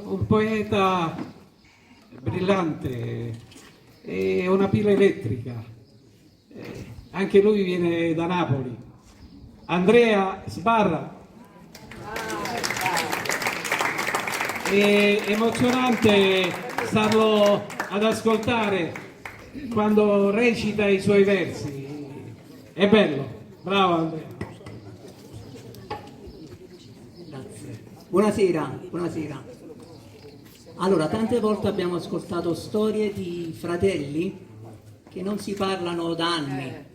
un poeta brillante e una pila elettrica. Anche lui viene da Napoli. Andrea Sbarra. È emozionante starlo ad ascoltare quando recita i suoi versi. È bello. Bravo Andrea. Grazie. Buonasera, buonasera. Allora, tante volte abbiamo ascoltato storie di fratelli che non si parlano da anni.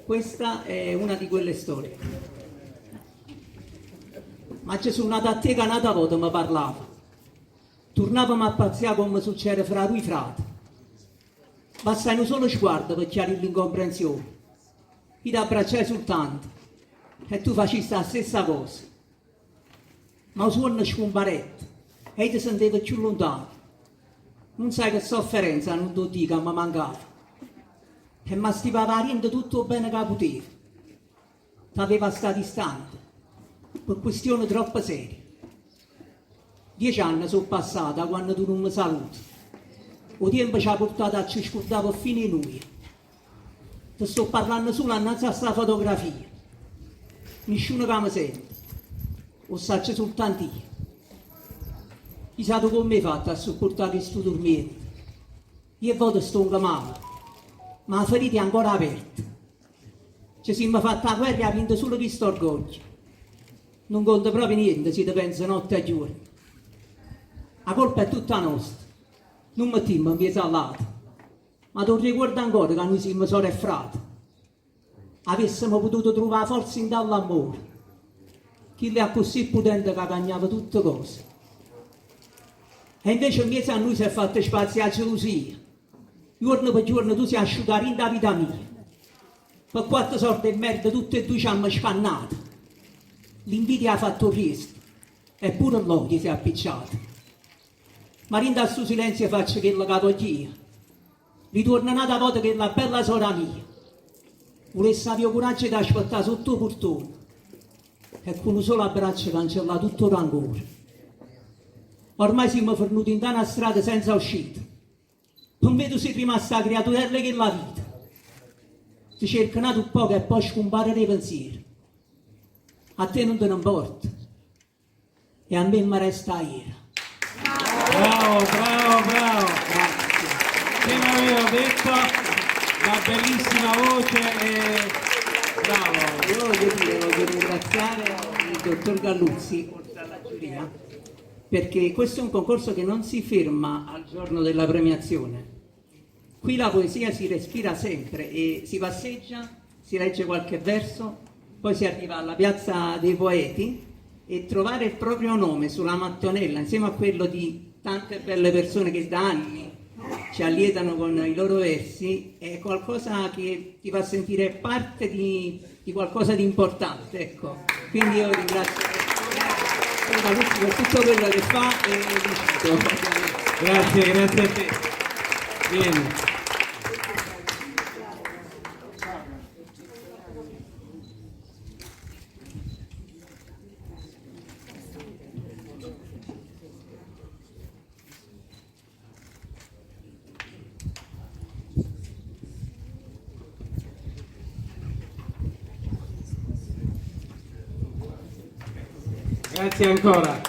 Questa è una di quelle storie. Ma Gesù nato a te che un'altra volta mi parlava. Tornavamo a pazziare come succede fra lui frate. Basta un solo sguardo per chiarire l'incomprensione. Ti abbracciai soltanto e tu facesti la stessa cosa. Ma il suono scomparette e ti sentivo più lontano. Non sai che sofferenza non ti dico mi mancava. E mi stivava niente tutto bene che potevo. T'aveva sta distante per questioni troppo serie. 10 anni sono passati quando tu non mi saluti. Il tempo ci ha portato a ci scordare fino in noi. Ti sto parlando solo innanzi a questa fotografia. Nessuno che mi sente. Lo saccio soltanto io. Chissà tu come hai fatto a sopportare questo dormire. Io a volte sto male, ma la ferita è ancora aperta. Ci siamo fatti la guerra e ha vinto solo questo orgoglio. Non conta proprio niente se ti pensa notte e giorno. La colpa è tutta nostra. Non mettiamo in mezzo all'altro. Ma ti ricordo ancora che noi siamo sorelle e frati. Avessimo potuto trovare forza in dall'amore. Chi le ha così potente che cagnava tutte cose. E invece in mezzo a noi si è fatta spazio a gelosia. Giorno per giorno tu sei asciugato in da vita mia. Per 4 sorti di merda tutte e due ci hanno scannato. L'invidia ha fatto presto. Eppure l'odio si è appicciato. Ma rinda al suo silenzio faccio quello che voglio. Ritorna un'altra volta che la bella sorella mia. Volesse avere coraggio di aspettare sotto il portone. E con un solo abbraccio cancella tutto il rancore. Ormai siamo venuti in una strada senza uscita. Non vedo se è rimasta la creaturella che è la vita. Si cercano un po' e poi scompare nei pensieri. A te non te ne importa. E a me mi resta ieri. Bravo, bravo, bravo. Grazie. Come avevo detto, la bellissima voce e bravo. Io voglio ringraziare il dottor Galluzzi, oltre alla giuria, perché questo è un concorso che non si ferma al giorno della premiazione. Qui la poesia si respira sempre e si passeggia, si legge qualche verso, poi si arriva alla piazza dei poeti e trovare il proprio nome sulla mattonella insieme a quello di tante belle persone che da anni ci allietano con i loro versi è qualcosa che ti fa sentire parte di qualcosa di importante, ecco. Quindi io ringrazio Galluzzi per tutto quello che fa e lo cito. Grazie, grazie a te. Vieni. Grazie ancora.